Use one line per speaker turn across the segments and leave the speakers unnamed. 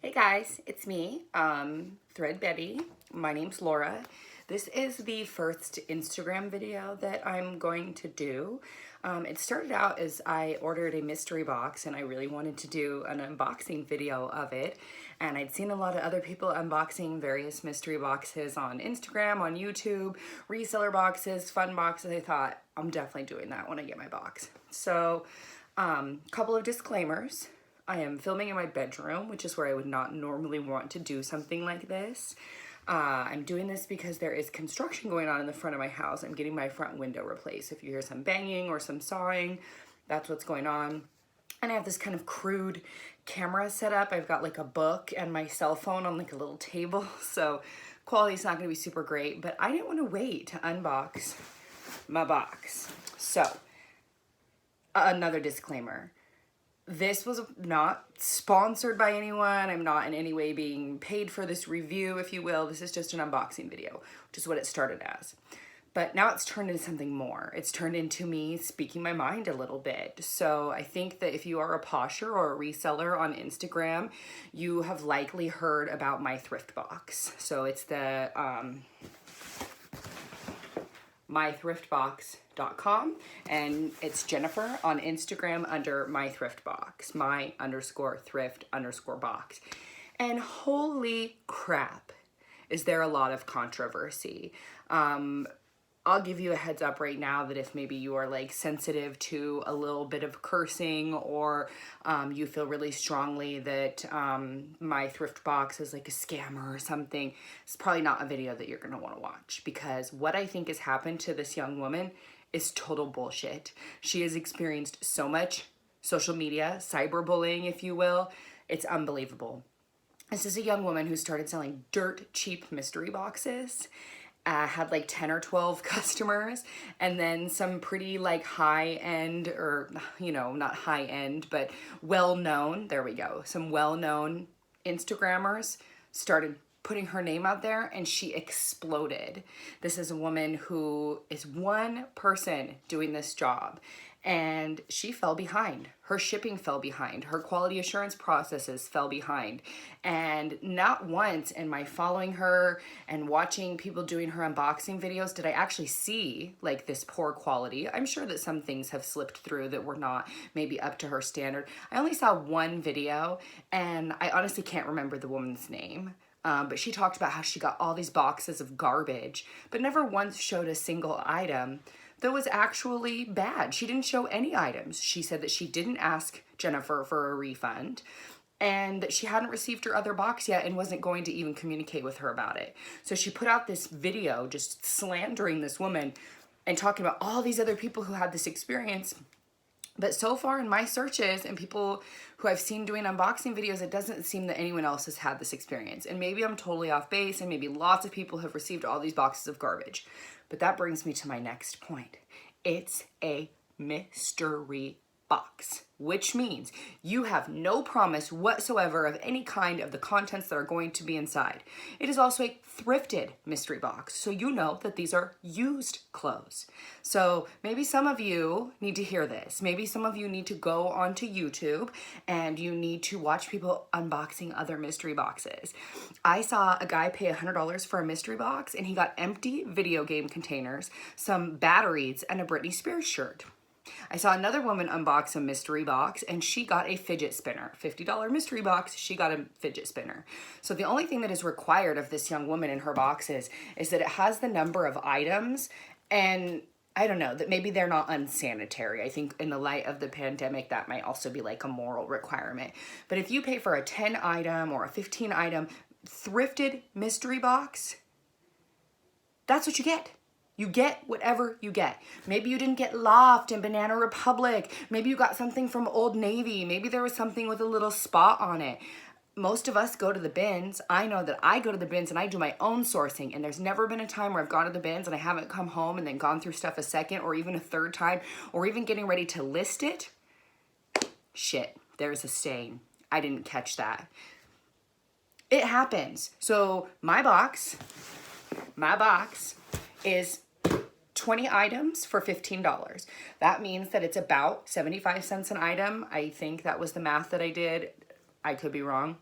Hey guys, it's me, threadbetty. My name's Laura. This is the first Instagram video that I'm going to do. It started out as I ordered a mystery box and I really wanted to do an unboxing video of it. And I'd seen a lot of other people unboxing various mystery boxes on Instagram, on YouTube, reseller boxes, fun boxes. I thought, I'm definitely doing that when I get my box. So, couple of disclaimers. I am filming in my bedroom, which is where I would not normally want to do something like this. I'm doing this because there is construction going on in the front of my house. I'm getting my front window replaced. If you hear some banging or some sawing, that's what's going on. And I have this kind of crude camera set up. I've got like a book and my cell phone on like a little table. So quality's not gonna be super great, but I didn't want to wait to unbox my box. So another disclaimer. This was not sponsored by anyone. I'm not in any way being paid for this review, if you will. This is just an unboxing video, which is what it started as. But now it's turned into something more. It's turned into me speaking my mind a little bit. So I think that if you are a posher or a reseller on Instagram, you have likely heard about my thrift box. So it's the mythriftbox.com, and it's Jennifer on Instagram under mythriftbox, my_thrift_box. And holy crap, is there a lot of controversy. I'll give you a heads up right now that if maybe you are like sensitive to a little bit of cursing, or you feel really strongly that my thrift box is like a scammer or something, it's probably not a video that you're gonna want to watch, because what I think has happened to this young woman is total bullshit. She has experienced so much social media, cyberbullying, if you will. It's unbelievable. This is a young woman who started selling dirt cheap mystery boxes. Had like 10 or 12 customers, and then some pretty like high-end, or not high-end, but well-known, there we go, some well-known Instagrammers started putting her name out there, and she exploded. This is a woman who is one person doing this job, and she fell behind. Her shipping fell behind. Her quality assurance processes fell behind. And not once in my following her and watching people doing her unboxing videos did I actually see like this poor quality. I'm sure that some things have slipped through that were not maybe up to her standard. I only saw one video, and I honestly can't remember the woman's name. But she talked about how she got all these boxes of garbage, but never once showed a single item that was actually bad. She didn't show any items. She said that she didn't ask Jennifer for a refund, and that she hadn't received her other box yet and wasn't going to even communicate with her about it. So she put out this video just slandering this woman and talking about all these other people who had this experience. But so far in my searches and people who I've seen doing unboxing videos, it doesn't seem that anyone else has had this experience. And maybe I'm totally off base, and maybe lots of people have received all these boxes of garbage. But that brings me to my next point. It's a mystery box, which means you have no promise whatsoever of any kind of the contents that are going to be inside. It is also a thrifted mystery box, so you know that these are used clothes. So maybe some of you need to hear this. Maybe some of you need to go onto YouTube and you need to watch people unboxing other mystery boxes. I saw a guy pay $100 for a mystery box, and he got empty video game containers, some batteries, and a Britney Spears shirt. I saw another woman unbox a mystery box, and she got a fidget spinner. $50 mystery box, she got a fidget spinner. So the only thing that is required of this young woman in her boxes is that it has the number of items, and I don't know, that maybe they're not unsanitary. I think in the light of the pandemic, that might also be like a moral requirement. But if you pay for a 10 item or a 15 item thrifted mystery box, that's what you get. You get whatever you get. Maybe you didn't get Loft and Banana Republic. Maybe you got something from Old Navy. Maybe there was something with a little spot on it. Most of us go to the bins. I know that I go to the bins and I do my own sourcing, and there's never been a time where I've gone to the bins and I haven't come home and then gone through stuff a second or even a third time, or even getting ready to list it. Shit, there's a stain. I didn't catch that. It happens. So my box is 20 items for $15. That means that it's about 75 cents an item. I think that was the math that I did. I could be wrong.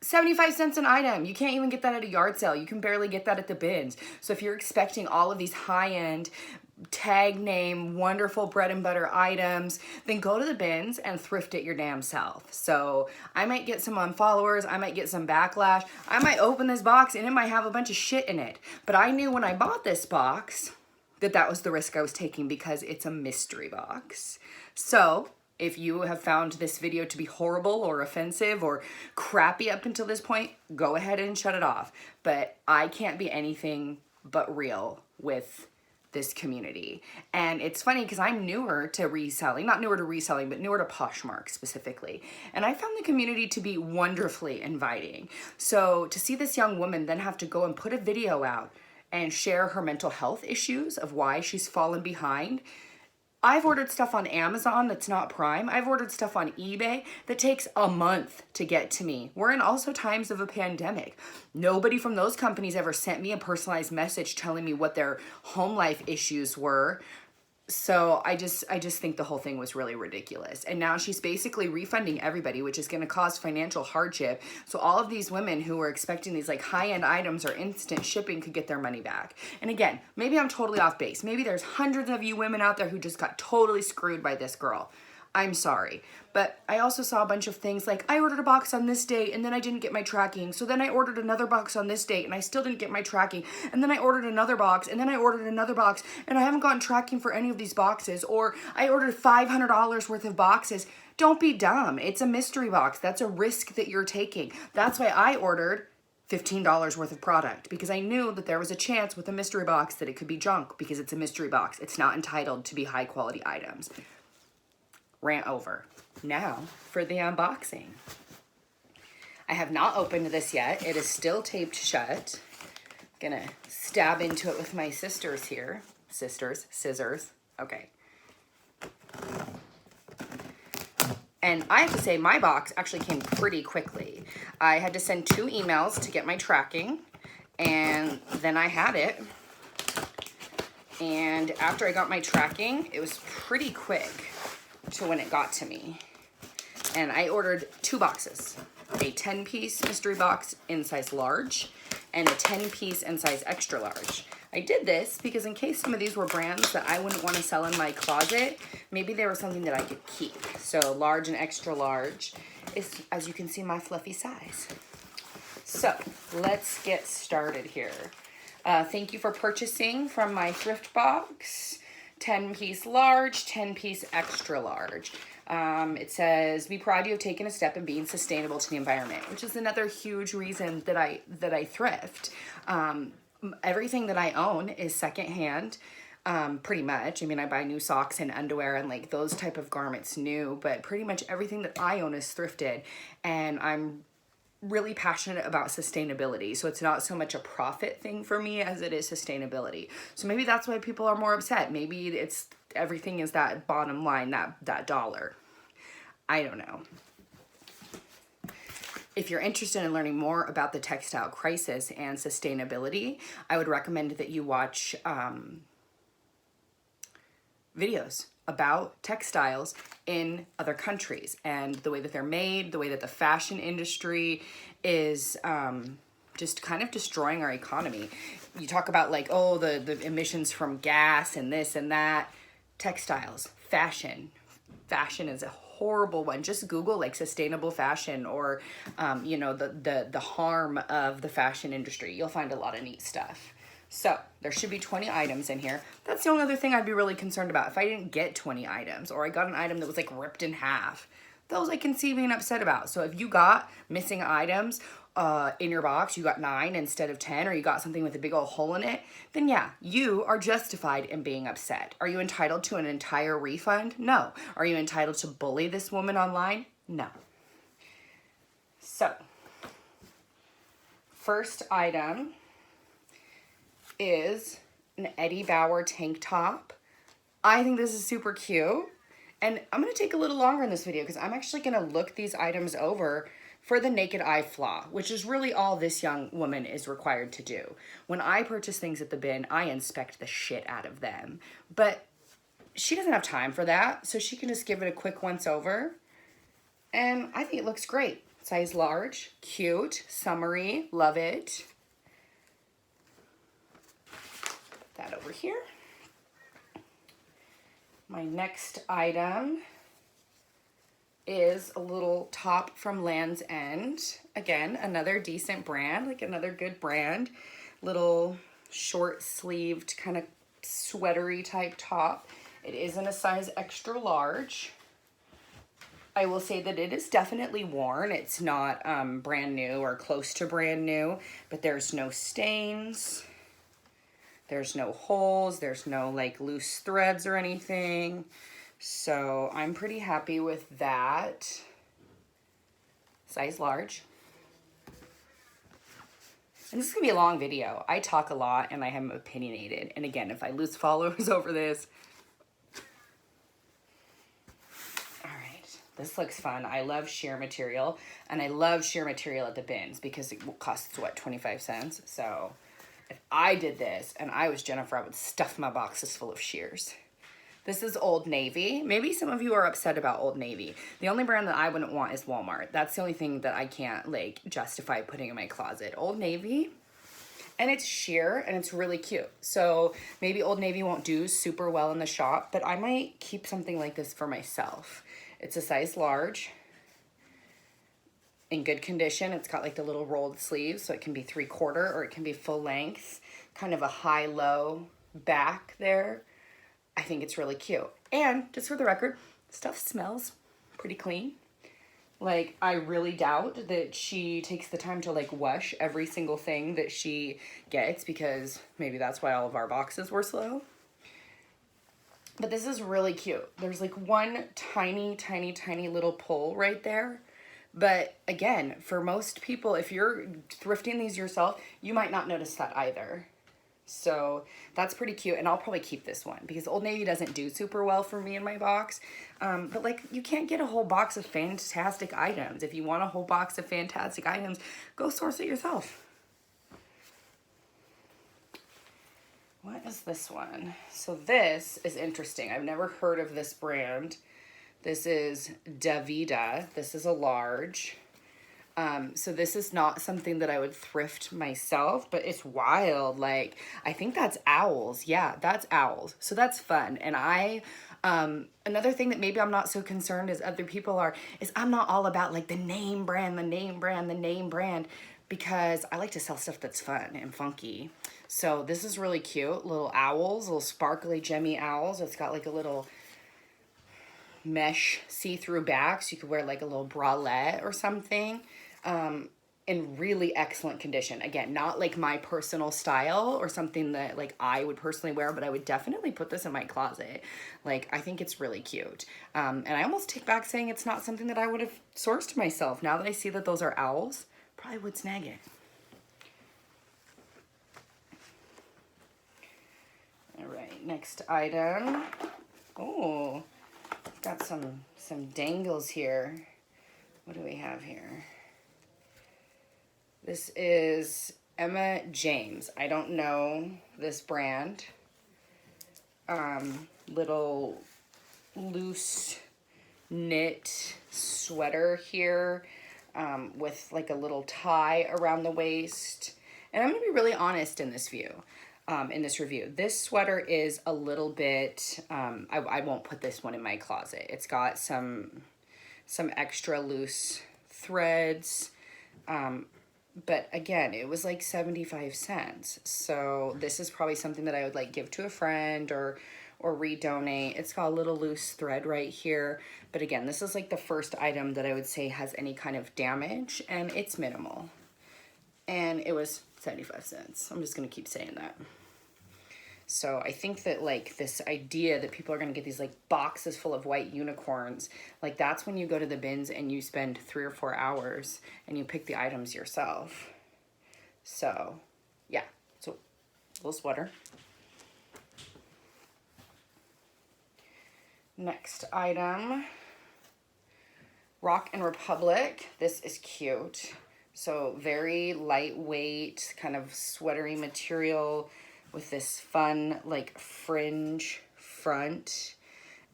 75 cents an item. You can't even get that at a yard sale. You can barely get that at the bins. So if you're expecting all of these high-end tag name, wonderful bread and butter items, then go to the bins and thrift it your damn self. So I might get some unfollowers, I might get some backlash, I might open this box and it might have a bunch of shit in it. But I knew when I bought this box that that was the risk I was taking because it's a mystery box. So if you have found this video to be horrible or offensive or crappy up until this point, go ahead and shut it off. But I can't be anything but real with this community. And it's funny because I'm newer to reselling, not newer to reselling, but newer to Poshmark specifically. And I found the community to be wonderfully inviting. So to see this young woman then have to go and put a video out and share her mental health issues of why she's fallen behind. I've ordered stuff on Amazon that's not Prime. I've ordered stuff on eBay that takes a month to get to me. We're in also times of a pandemic. Nobody from those companies ever sent me a personalized message telling me what their home life issues were. So I just think the whole thing was really ridiculous. And now she's basically refunding everybody, which is going to cause financial hardship. So all of these women who were expecting these like high-end items or instant shipping could get their money back. And again, maybe I'm totally off base. Maybe there's hundreds of you women out there who just got totally screwed by this girl. I'm sorry. But I also saw a bunch of things like, I ordered a box on this date and then I didn't get my tracking. So then I ordered another box on this date and I still didn't get my tracking. And then I ordered another box and then I ordered another box and I haven't gotten tracking for any of these boxes. Or I ordered $500 worth of boxes. Don't be dumb. It's a mystery box. That's a risk that you're taking. That's why I ordered $15 worth of product, because I knew that there was a chance with a mystery box that it could be junk because it's a mystery box. It's not entitled to be high quality items. Rant over. Now for the unboxing. I have not opened this yet. It is still taped shut. Gonna stab into it with my sisters here. Scissors. Okay. And I have to say my box actually came pretty quickly. I had to send 2 emails to get my tracking, and then I had it. And after I got my tracking, it was pretty quick to when it got to me. And I ordered 2 boxes, a 10-piece mystery box in size large and a 10-piece in size extra large. I did this because in case some of these were brands that I wouldn't want to sell in my closet, maybe they were something that I could keep. So large and extra large is, as you can see, my fluffy size. So let's get started here. Thank you for purchasing from my thrift box. 10-piece large, 10-piece extra large. It says, we pride you have taken a step in being sustainable to the environment, which is another huge reason that I thrift. Everything that I own is secondhand, pretty much. I mean, I buy new socks and underwear and like those type of garments new, but pretty much everything that I own is thrifted. And I'm really passionate about sustainability. So it's not so much a profit thing for me as it is sustainability. So maybe that's why people are more upset. Maybe it's everything is that bottom line, that dollar. I don't know. If you're interested in learning more about the textile crisis and sustainability, I would recommend that you watch videos about textiles in other countries and the way that they're made, the way that the fashion industry is just kind of destroying our economy. You talk about like, oh, the emissions from gas and this and that. Textiles, fashion is a horrible one. Just Google like sustainable fashion or, you know, the harm of the fashion industry. You'll find a lot of neat stuff. So there should be 20 items in here. That's the only other thing I'd be really concerned about. If I didn't get 20 items or I got an item that was like ripped in half, those I can see being upset about. So if you got missing items in your box, you got 9 instead of 10, or you got something with a big old hole in it, then yeah, you are justified in being upset. Are you entitled to an entire refund? No. Are you entitled to bully this woman online? No. So, first item is an Eddie Bauer tank top. I think this is super cute. And I'm going to take a little longer in this video because I'm actually going to look these items over for the naked eye flaw, which is really all this young woman is required to do. When I purchase things at the bin, I inspect the shit out of them. But she doesn't have time for that, so she can just give it a quick once over. And I think it looks great. size large, cute, summery, love it. That over here. My next item is a little top from Land's End. Again, another decent brand, like another good brand. Little short sleeved kind of sweatery type top. It is in a size extra large. I will say that it is definitely worn. It's not brand new or close to brand new, but there's no stains. There's no holes. There's no like loose threads or anything. So I'm pretty happy with that. Size large. And this is gonna be a long video. I talk a lot and I am opinionated. And again, if I lose followers over this. All right, this looks fun. I love sheer material, and I love sheer material at the bins because it costs what, 25 cents? So if I did this and I was Jennifer, I would stuff my boxes full of shears. This is Old Navy. Maybe some of you are upset about Old Navy. The only brand that I wouldn't want is Walmart. That's the only thing that I can't like justify putting in my closet. Old Navy, and it's sheer and it's really cute. So maybe Old Navy won't do super well in the shop, but I might keep something like this for myself. It's a size large, in good condition. It's got like the little rolled sleeves, so it can be 3/4 or it can be full length, kind of a high-low back there. I think it's really cute. And just for the record, stuff smells pretty clean. Like, I really doubt that she takes the time to like wash every single thing that she gets, because maybe that's why all of our boxes were slow. But this is really cute. There's like one tiny, tiny, tiny little pull right there. But again, for most people, if you're thrifting these yourself, you might not notice that either. So that's pretty cute, and I'll probably keep this one because Old Navy doesn't do super well for me in my box. But like, you can't get a whole box of fantastic items. If you want a whole box of fantastic items, go source it yourself. What is this one? So this is interesting. I've never heard of this brand. This is Davida. This is a large. So this is not something that I would thrift myself, but it's wild. Like, I think that's owls. Yeah, that's owls. So that's fun. And another thing that maybe I'm not so concerned as other people are, is I'm not all about like the name brand, because I like to sell stuff that's fun and funky. So this is really cute. Little owls, little sparkly gemmy owls. It's got like a little mesh see-through back, so you could wear like a little bralette or something. In really excellent condition. Again, not like my personal style or something that like I would personally wear, but I would definitely put this in my closet. Like, I think it's really cute. And I almost take back saying it's not something that I would have sourced myself. Now that I see that those are owls, probably would snag it. All right, next item. Oh, got some dangles here. What do we have here? This is Emma James. I don't know this brand. Little loose knit sweater here with like a little tie around the waist. And I'm gonna be really honest in this review. This sweater is a little bit, I won't put this one in my closet. It's got some extra loose threads. But again, it was like 75 cents. So this is probably something that I would like give to a friend or redonate. It's got a little loose thread right here. But again, this is like the first item that I would say has any kind of damage, and it's minimal. And it was 75 cents. I'm just gonna keep saying that. So I think that like this idea that people are gonna get these like boxes full of white unicorns, like that's when you go to the bins and you spend 3 or 4 hours and you pick the items yourself. So yeah, so little sweater. Next item, Rock and Republic. This is cute. So very lightweight, kind of sweatery material with this fun like fringe front,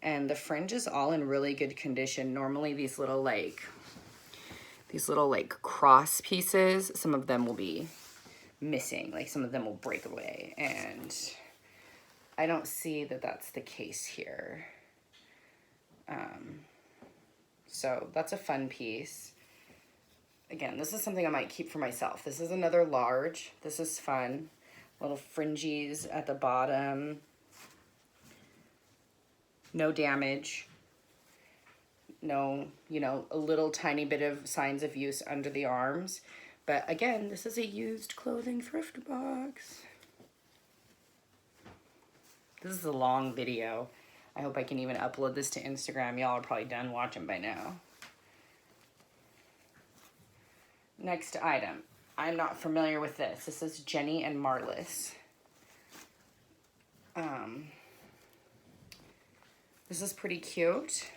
and the fringe is all in really good condition. Normally these little these little like cross pieces, some of them will be missing, like some of them will break away, and I don't see that that's the case here. So that's a fun piece. Again, this is something I might keep for myself. This is another large. This is fun. Little fringes at the bottom. No damage. No, you know, a little tiny bit of signs of use under the arms. But again, this is a used clothing thrift box. This is a long video. I hope I can even upload this to Instagram. Y'all are probably done watching by now. Next item. I'm not familiar with this. This is Jenny and Marlis. This is pretty cute.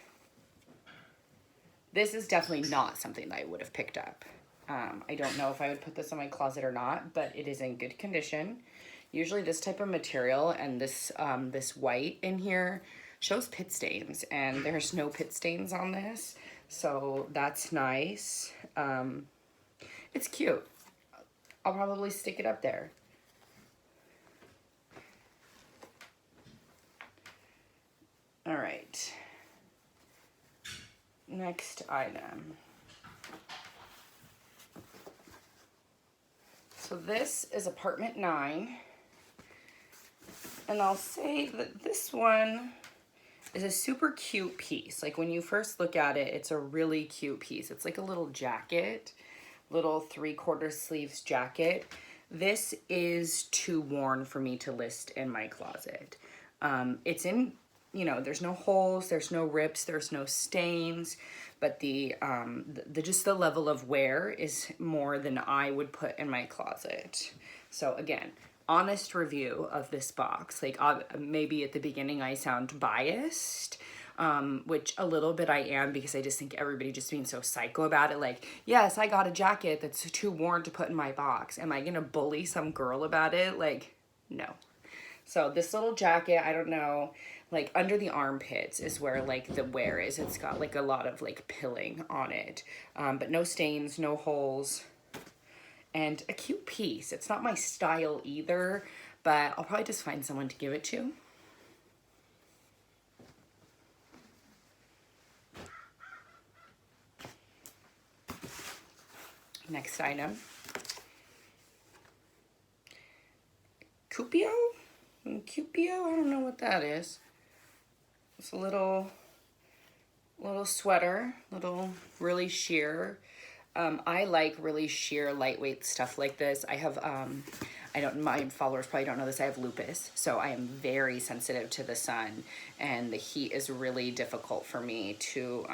This is definitely not something that I would have picked up. I don't know if I would put this in my closet or not, but it is in good condition. Usually this type of material and this this white in here shows pit stains, and there's no pit stains on this, so that's nice. It's cute. I'll probably stick it up there. All right. Next item. So this is apartment 9. And I'll say that this one is a super cute piece. Like when you first look at it, it's a really cute piece. It's like a little jacket, little 3/4 sleeves jacket. This is too worn for me to list in my closet. It's in, you know, there's no holes, there's no rips, there's no stains, but the just the level of wear is more than I would put in my closet. So again, honest review of this box. Like maybe at the beginning I sound biased, which a little bit I am, because I just think everybody just being so psycho about it. Like, yes, I got a jacket that's too worn to put in my box. Am I gonna bully some girl about it? Like, no. So this little jacket, I don't know, like under the armpits is where like the wear is. It's got like a lot of like pilling on it, but no stains, no holes, and a cute piece. It's not my style either, but I'll probably just find someone to give it to. Next item. Cupio? Cupio? I don't know what that is. It's a little sweater, little really sheer. I like really sheer, lightweight stuff like this. I have, my followers probably don't know this, I have lupus, so I am very sensitive to the sun, and the heat is really difficult for me to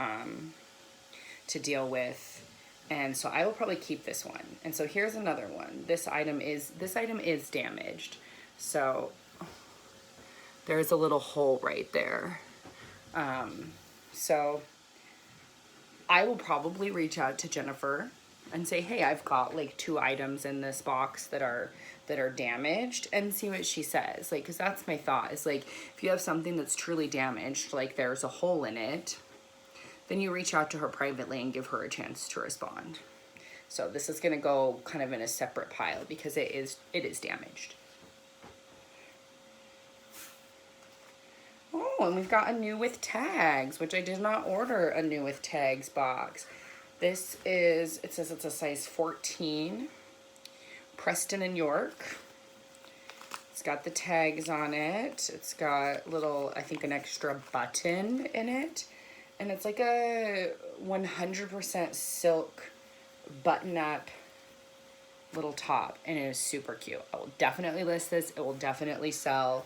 deal with. And so I will probably keep this one. And so here's another one. This item is damaged. So there's a little hole right there. So I will probably reach out to Jennifer and say, hey, I've got like 2 items in this box that are damaged, and see what she says. Like, cause that's my thought, is like, if you have something that's truly damaged, like there's a hole in it, then you reach out to her privately and give her a chance to respond. So this is gonna go kind of in a separate pile because it is damaged. Oh, and we've got a new with tags, which I did not order a new with tags box. This is, it says it's a size 14, Preston and York. It's got the tags on it. It's got little, I think, an extra button in it. And it's like a 100% silk button-up little top, and it is super cute. I will definitely list this. It will definitely sell.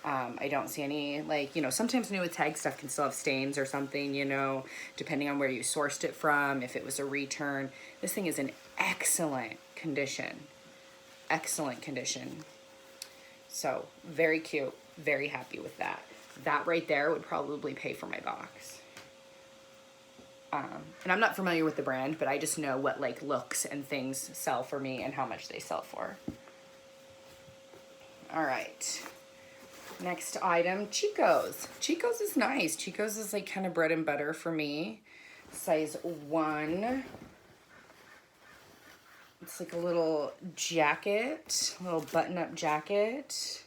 I don't see any, like, you know, sometimes new with tag stuff can still have stains or something, you know, depending on where you sourced it from, if it was a return. This thing is in excellent condition. Excellent condition. So, very cute. Very happy with that. That right there would probably pay for my box. And I'm not familiar with the brand, but I just know what like looks and things sell for me and how much they sell for. All right. Next item, Chico's. Chico's is nice. Chico's is like kind of bread and butter for me. Size 1. It's like a little jacket, a little button-up jacket.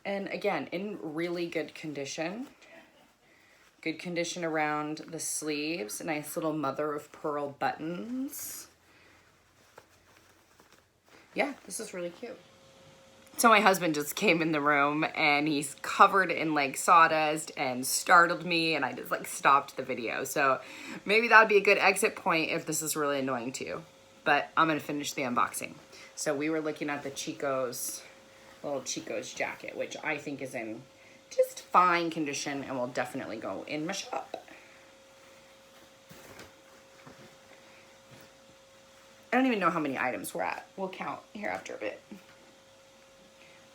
And again, in really good condition. Good condition around the sleeves. Nice little mother of pearl buttons. Yeah, this is really cute. So my husband just came in the room and he's covered in like sawdust and startled me, and I just like stopped the video. So maybe that would be a good exit point if this is really annoying to you. But I'm gonna finish the unboxing. So we were looking at the little Chico's jacket, which I think is in just fine condition and will definitely go in my shop. I don't even know how many items we're at. We'll count here after a bit.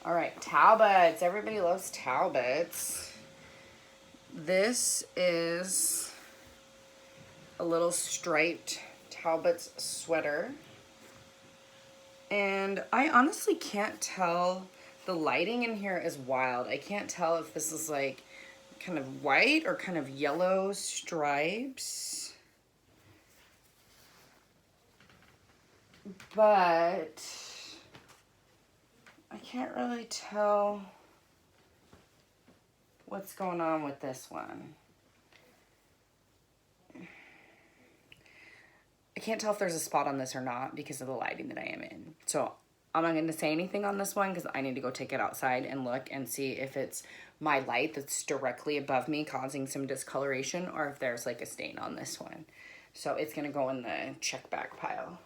All right, Talbots. Everybody loves Talbots. This is a little striped Talbots sweater. And I honestly can't tell. The lighting in here is wild. I can't tell if this is like kind of white or kind of yellow stripes. But I can't really tell what's going on with this one. I can't tell if there's a spot on this or not because of the lighting that I am in. So I'm not going to say anything on this one because I need to go take it outside and look and see if it's my light that's directly above me causing some discoloration or if there's like a stain on this one. So it's going to go in the check back pile.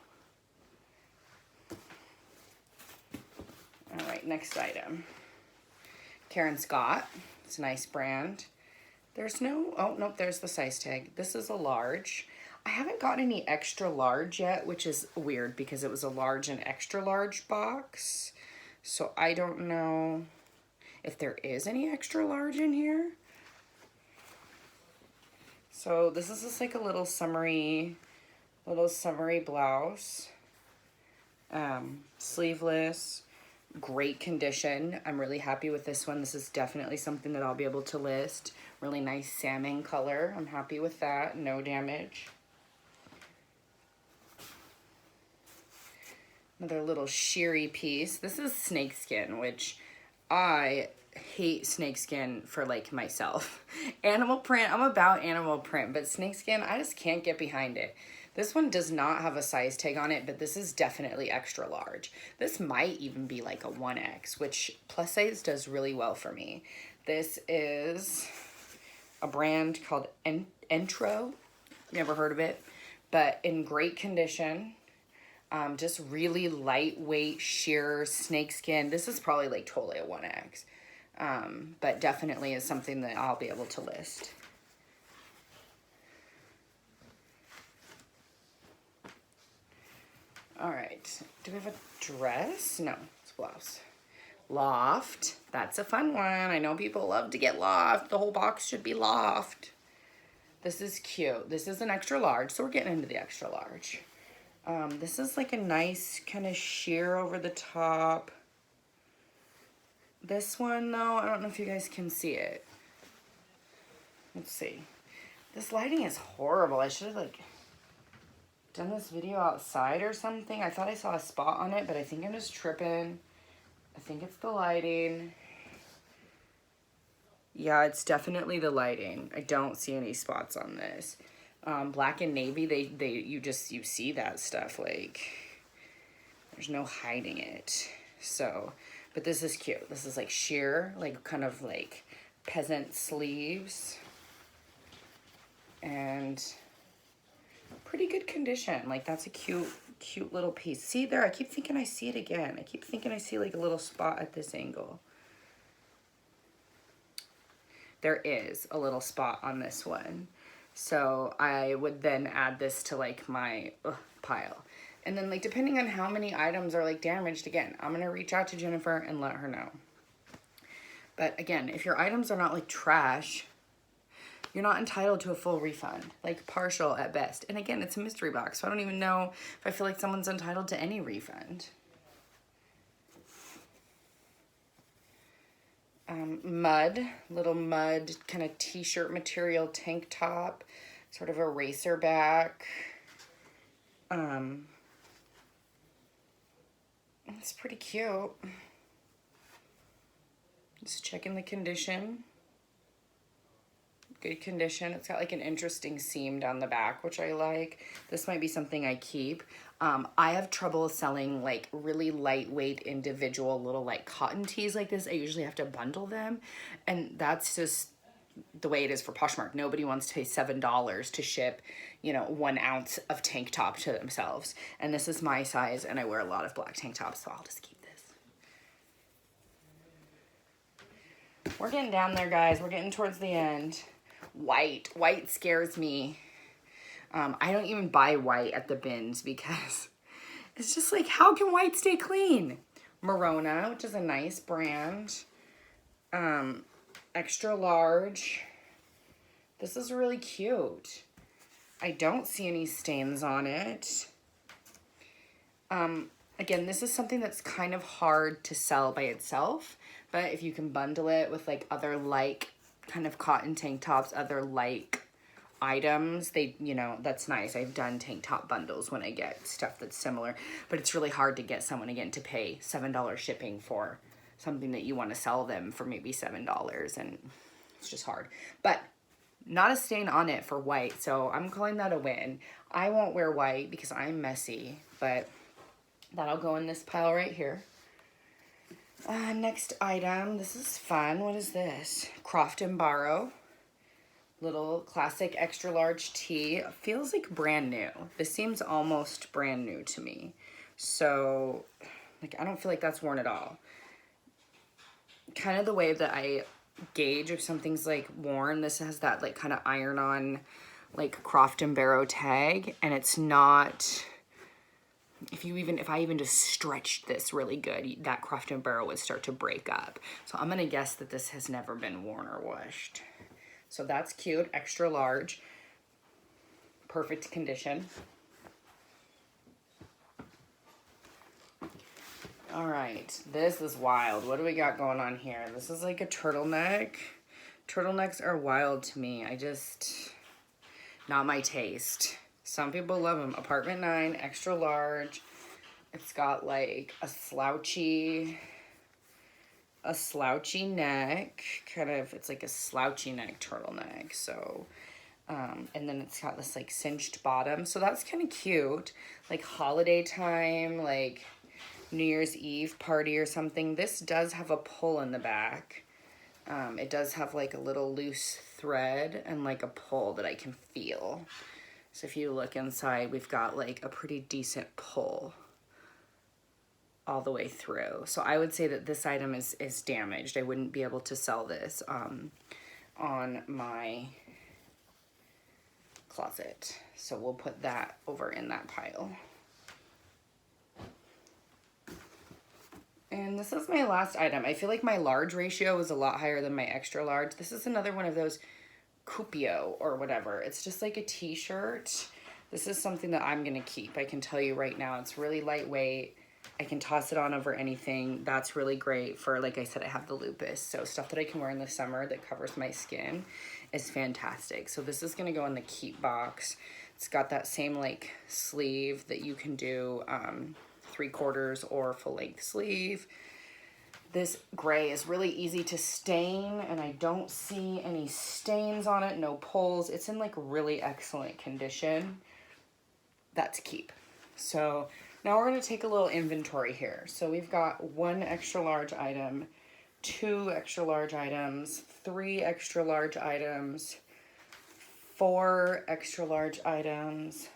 All right, next item. Karen Scott. It's a nice brand. There's no, oh, nope, there's the size tag. This is a large. I haven't got any extra large yet, which is weird because it was a large and extra large box. So I don't know if there is any extra large in here. So this is just like a little summery blouse. Sleeveless. Great condition. I'm really happy with this one. This is definitely something that I'll be able to list. Really nice salmon color. I'm happy with that. No damage. Another little sheery piece. This is snakeskin, which I hate snakeskin for like myself. Animal print, I'm about animal print, but snakeskin, I just can't get behind it. This one does not have a size tag on it, but this is definitely extra large. This might even be like a 1X, which plus size does really well for me. This is a brand called Entro. Never heard of it, but in great condition. Just really lightweight sheer snakeskin. This is probably like totally a 1X, but definitely is something that I'll be able to list. All right, do we have a dress? No, it's a blouse. Loft, that's a fun one. I know people love to get loft. The whole box should be loft. This is cute. This is an extra large, so we're getting into the extra large. This is like a nice kind of sheer over the top. This one though, I don't know if you guys can see it. Let's see. This lighting is horrible. I should have like done this video outside or something. I thought I saw a spot on it, but I think I'm just tripping. I think it's the lighting. Yeah, it's definitely the lighting. I don't see any spots on this. Black and navy, you see that stuff, like there's no hiding it. So, but this is cute. This is like sheer, like kind of like peasant sleeves and pretty good condition. Like that's a cute little piece. See there, I keep thinking I see it again. I keep thinking I see like a little spot at this angle. There is a little spot on this one. So I would then add this to like my pile. And then like depending on how many items are like damaged, again, I'm going to reach out to Jennifer and let her know. But again, if your items are not like trash, you're not entitled to a full refund, like partial at best. And again, it's a mystery box, so I don't even know if I feel like someone's entitled to any refund. Little mud kind of t-shirt material tank top, sort of a racer back. It's pretty cute. Just checking the condition. Good condition. It's got like an interesting seam down the back, which I like. This might be something I keep. I have trouble selling like really lightweight individual little like cotton tees like this. I usually have to bundle them, and that's just the way it is for Poshmark. Nobody wants to pay $7 to ship, you know, 1 ounce of tank top to themselves. And this is my size, and I wear a lot of black tank tops, so I'll just keep this. We're getting down there, guys. We're getting towards the end. White scares me. I don't even buy white at the bins because it's just like, how can white stay clean? Morona, which is a nice brand. Extra large. This is really cute. I don't see any stains on it. Again, this is something that's kind of hard to sell by itself, but if you can bundle it with like other like kind of cotton tank tops, other like items, they, you know, that's nice. I've done tank top bundles when I get stuff that's similar, but it's really hard to get someone again to pay $7 shipping for something that you want to sell them for maybe $7, and it's just hard. But not a stain on it for white, so I'm calling that a win. I won't wear white because I'm messy, but that'll go in this pile right here. Next item, this is fun. What is this? Croft and Borrow. Little classic extra large tee. Feels like brand new. This seems almost brand new to me. So, like, I don't feel like that's worn at all. Kind of the way that I gauge if something's like worn, this has that like kind of iron-on like Croft and Barrow tag, and it's not... If I even just stretched this really good, that Croft and Barrow would start to break up. So I'm gonna guess that this has never been worn or washed. So that's cute, extra large, perfect condition. All right, this is wild. What do we got going on here? This is like a turtleneck. Turtlenecks are wild to me. Not my taste. Some people love them. Apartment 9, extra large. It's got like a slouchy neck. Kind of, it's like a slouchy neck turtleneck. So, and then it's got this like cinched bottom. So that's kind of cute. Like holiday time, like New Year's Eve party or something. This does have a pull in the back. It does have like a little loose thread and like a pull that I can feel. So if you look inside, we've got like a pretty decent pull all the way through. So I would say that this item is damaged. I wouldn't be able to sell this on my closet. So we'll put that over in that pile. And this is my last item. I feel like my large ratio is a lot higher than my extra large. This is another one of those Cupio or whatever. It's just like a t-shirt. This is something that I'm gonna keep. I can tell you right now, it's really lightweight. I can toss it on over anything. That's really great for, like I said, I have the lupus. So stuff that I can wear in the summer that covers my skin is fantastic. So this is gonna go in the keep box. It's got that same like sleeve that you can do 3/4 or full length sleeve. This gray is really easy to stain, and I don't see any stains on it, no pulls. It's in like really excellent condition. That's keep. So now we're gonna take a little inventory here. So we've got 1 extra large item, 2 extra large items, 3 extra large items, 4 extra large items,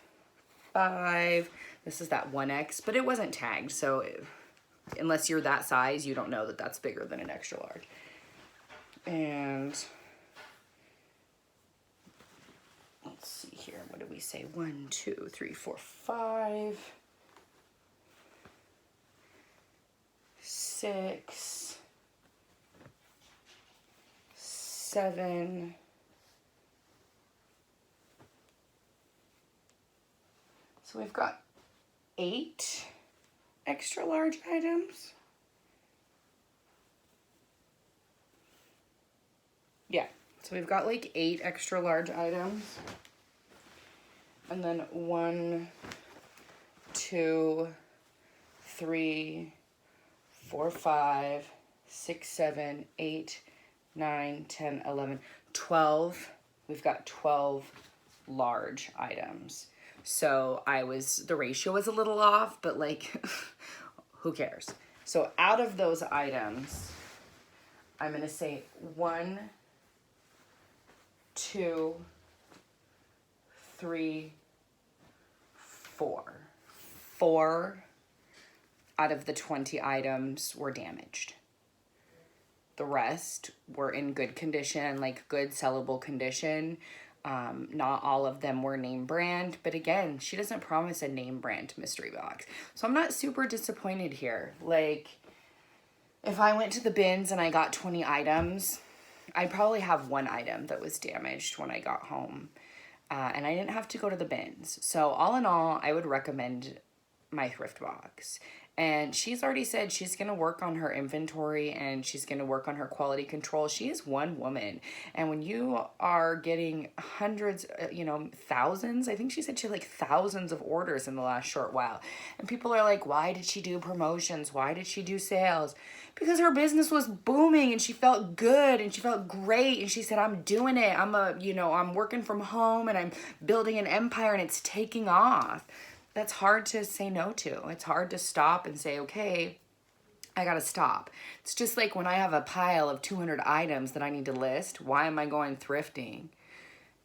5. This is that 1X, but it wasn't tagged, so unless you're that size, you don't know that that's bigger than an extra large. And let's see here, what did we say? 1, 2, 3, 4, 5, 6, 7, so we've got 8 extra large items. Yeah, so we've got like 8 extra large items. And then 1, 2, 3, 4, 5, 6, 7, 8, 9, 10, 11, 12. We've got 12 large items. So the ratio was a little off, but like, who cares? So out of those items, I'm going to say 1, 2, 3, 4. 4 out of the 20 items were damaged. The rest were in good condition, like good sellable condition. Not all of them were name brand, but again, she doesn't promise a name brand mystery box. So I'm not super disappointed here. Like, if I went to the bins and I got 20 items, I'd probably have 1 item that was damaged when I got home. And I didn't have to go to the bins. So all in all, I would recommend my thrift box. And she's already said she's going to work on her inventory and she's going to work on her quality control. She is one woman. And when you are getting hundreds, thousands, I think she said she had like thousands of orders in the last short while. And people are like, why did she do promotions? Why did she do sales? Because her business was booming and she felt good and she felt great. And she said, I'm doing it. I'm working from home and I'm building an empire and it's taking off. That's hard to say no to. It's hard to stop and say, okay, I gotta stop. It's just like when I have a pile of 200 items that I need to list, why am I going thrifting?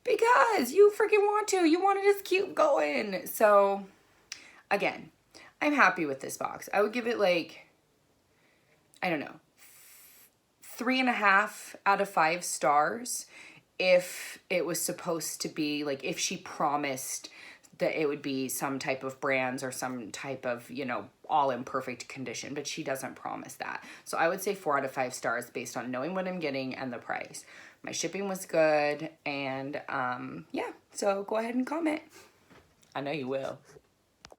Because you freaking want to. You want to just keep going. So, again, I'm happy with this box. I would give it like, I don't know, 3.5 out of 5 stars if it was supposed to be, like, if she promised that it would be some type of brands or some type of, all in perfect condition, but she doesn't promise that. So I would say 4 out of 5 stars based on knowing what I'm getting and the price. My shipping was good, and yeah, so go ahead and comment. I know you will.